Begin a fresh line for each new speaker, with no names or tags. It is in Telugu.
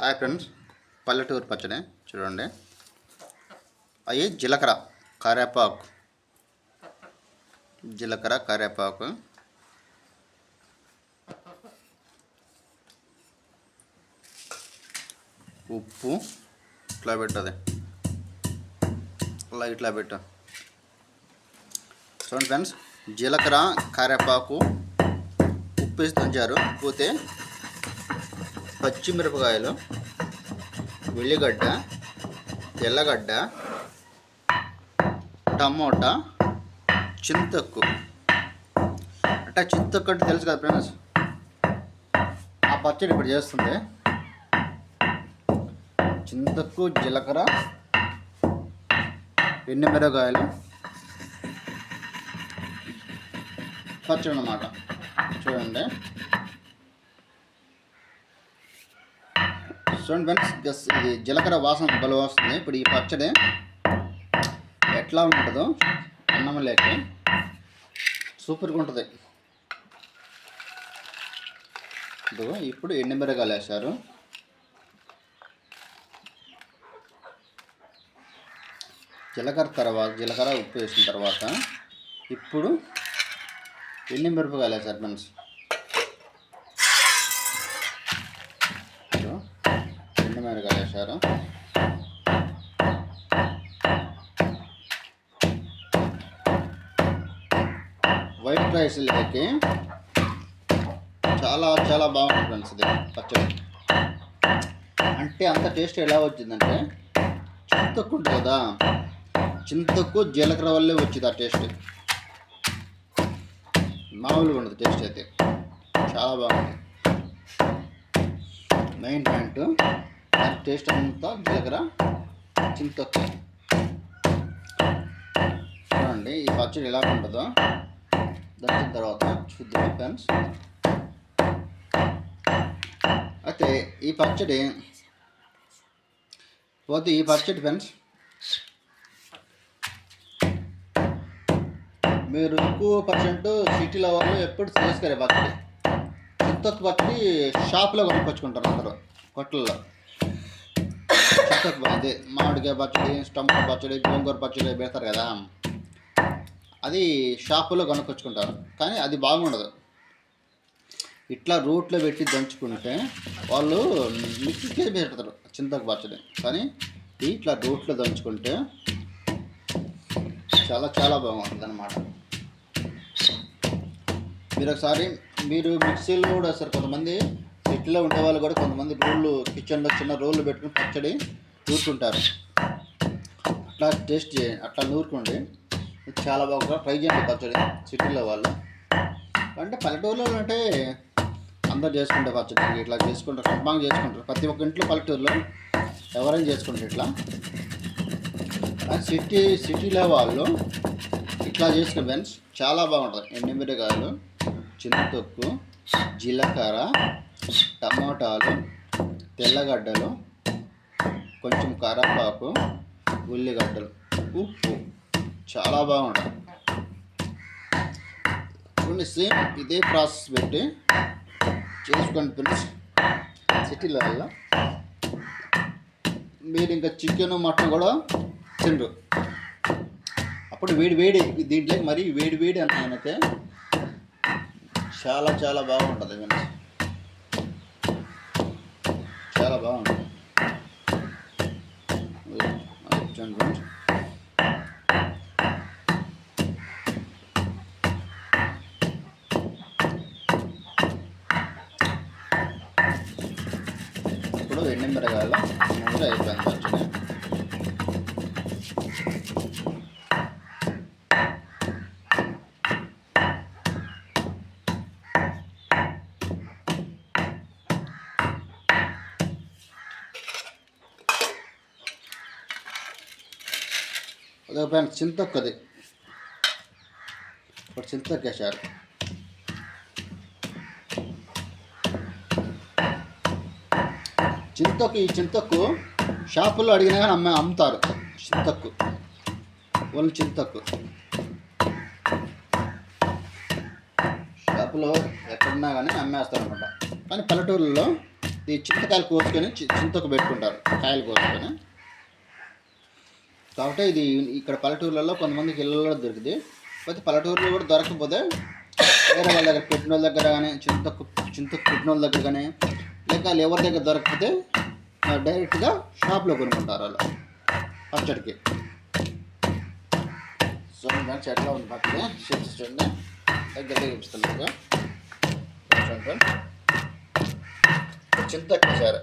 హాయ్ ఫ్రెండ్స్, పల్లెటూరు పచ్చడి చూడండి. అవి జీలకర్ర కరివేపాకు, ఉప్పు ఇట్లా పెట్టదు, ఇట్లా పెట్టు. చూడండి ఫ్రెండ్స్, జీలకర్ర కరివేపాకు ఉప్పు వేసి దంచారు. పోతే పచ్చిమిరపకాయలు, ఉల్లిగడ్డ, తెల్లగడ్డ, టమోటా, చింతొక్కు. అంటే చింతొక్కు అంటే తెలుసు కదా ఫ్రెండ్స్, ఆ పచ్చడి ఇప్పుడు చేస్తుంది. చింతొక్కు, జీలకర్ర, ఎండుమిరపకాయలు పచ్చడి అన్నమాట. చూడండి ఫ్రెండ్స్, జస్ట్ ఇది జీలకర్ర వాసన బలం వస్తుంది. ఇప్పుడు ఈ పచ్చడి ఎట్లా ఉంటుందో అన్నం లేక సూపర్గా ఉంటుంది. ఇదిగో ఇప్పుడు ఎండుమిరపకాయలు వేశారు. జీలకర్ర ఉప్పు వేసిన తర్వాత ఇప్పుడు ఎండుమిరపకాయలు వేశారు ఫ్రెండ్స్. ఎండుమిరపకాయలు వేశారు. వైట్ రైస్ లేకి చాలా చాలా బాగుంటుంది ఫ్రెండ్స్ ఇది పచ్చడి. అంటే అంత టేస్ట్ ఎలా వచ్చిందంటే చింతొక్కు ఉంటుంది కదా, చింతొక్కు జీలకర్ర వల్లే వచ్చింది ఆ టేస్ట్. మామూలుగా ఉండదు టేస్ట్ అయితే, చాలా బాగుంటుంది. మెయిన్ పాయింట్ టేస్ట్ అంతా జీలకర్ర చింతొక్కు. చూడండి ఈ పచ్చడి ఎలా ఉంటుందో దంచిన తర్వాత చూద్దాం ఫ్రెండ్స్. అయితే ఈ పచ్చడి ఫ్రెండ్స్, మీరు ఎక్కువ పర్సెంట్ సిటీలో వాళ్ళు ఎప్పుడు చేసుకోరే పచ్చడి. చింతొక్కు పచ్చడి షాప్లో కొనుక్కొచ్చుకుంటారు అందరూ, కొట్లలో. చింతొక్కు అదే మామిడికాయ పచ్చడి, టమాటా పచ్చడి, గోంగూర పచ్చడి పెడతారు కదా, అది షాపులో కొనుక్కొచ్చుకుంటారు. కానీ అది బాగుండదు. ఇట్లా రోట్లో పెట్టి దంచుకుంటే వాళ్ళు మిక్సీకే పెడతారు చింతొక్కు పచ్చడి. కానీ ఇట్లా రోట్లో దంచుకుంటే చాలా చాలా బాగుంటుంది అన్నమాట. మీరు మిక్సీలో కూడా వేస్తారు. కొంతమంది సిటీలో ఉండేవాళ్ళు కూడా కొంతమంది కిచెన్లో చిన్న రోళ్ళు పెట్టుకుని పచ్చడి నూరుకుంటారు. అట్లా టేస్ట్ చేయండి, అట్లా నూరుకోండి, చాలా బాగా ట్రై చేయండి పచ్చడి. సిటీలో వాళ్ళు అంటే పల్లెటూరులో అంటే అందరు చేసుకుంటారు పచ్చడి, ఇట్లా చేసుకుంటారు, కంపంగా చేసుకుంటారు. ప్రతి ఒక్క ఇంట్లో పల్లెటూరులో ఎవరైనా చేసుకుంటారు ఇట్లా. సిటీలో వాళ్ళు ఇట్లా చేసుకుని ఫ్రెండ్స్ చాలా బాగుంటుంది. ఎండుమిరపకాయలు, చింతొక్కు, జీలకర్ర, టమోటాలు, తెల్లగడ్డలు, కొంచెం కరివేపాకు, ఉల్లిగడ్డలు, ఉప్పు, చాలా బాగుంటుంది. కొన్ని సేమ్ ఇదే ప్రాసెస్ పెట్టి చేసుకోండి ఫ్రెండ్స్. సిటీలో వల్ల మీరు ఇంకా చికెన్ మటన్ కూడా తిండ్రు. అప్పుడు వేడి దీంట్లోకి మరీ వేడి అన్నానైతే చాలా చాలా బాగుంటుంది ఫ్రెండ్స్, చాలా బాగుంటుంది. ఇప్పుడు ఎండుమిరపకాయలు ముందు అయిపోయింది పచ్చడి. అదే ఫ్రెండ్స్ చింతొక్కు, అది ఇప్పుడు చింతొక్కు వేసారు. ఈ చింతొక్కు షాపుల్లో అడిగినా కానీ అమ్ముతారు. చింతొక్కు, ఓన్లీ చింతొక్కు షాపులో ఎక్కడున్నా కానీ అమ్మేస్తారు అనమాట. కానీ పల్లెటూరులో ఈ చింతకాయలు కోసుకొని చింతకు పెట్టుకుంటారు, కాయలు కోసుకొని. కాబట్టి ఇది ఇక్కడ పల్లెటూర్లలో కొంతమందికి ఇళ్ళలో దొరికింది. పోతే పల్లెటూరులో కూడా దొరకకపోతే వేరే వాళ్ళ దగ్గర పెట్టిన వాళ్ళ దగ్గర కానీ చింతకు పెట్టిన వాళ్ళ దగ్గర కానీ లేక ఎవరి దగ్గర దొరకకపోతే డైరెక్ట్గా షాప్లో కొనుక్కుంటారు వాళ్ళు పచ్చడికి. సో ఫ్రెండ్స్ ఎట్లా ఉంది పక్కనే షేప్స్ చూడండి, దగ్గరగా చూపిస్తాను. చూడండి చింతకాయ సార్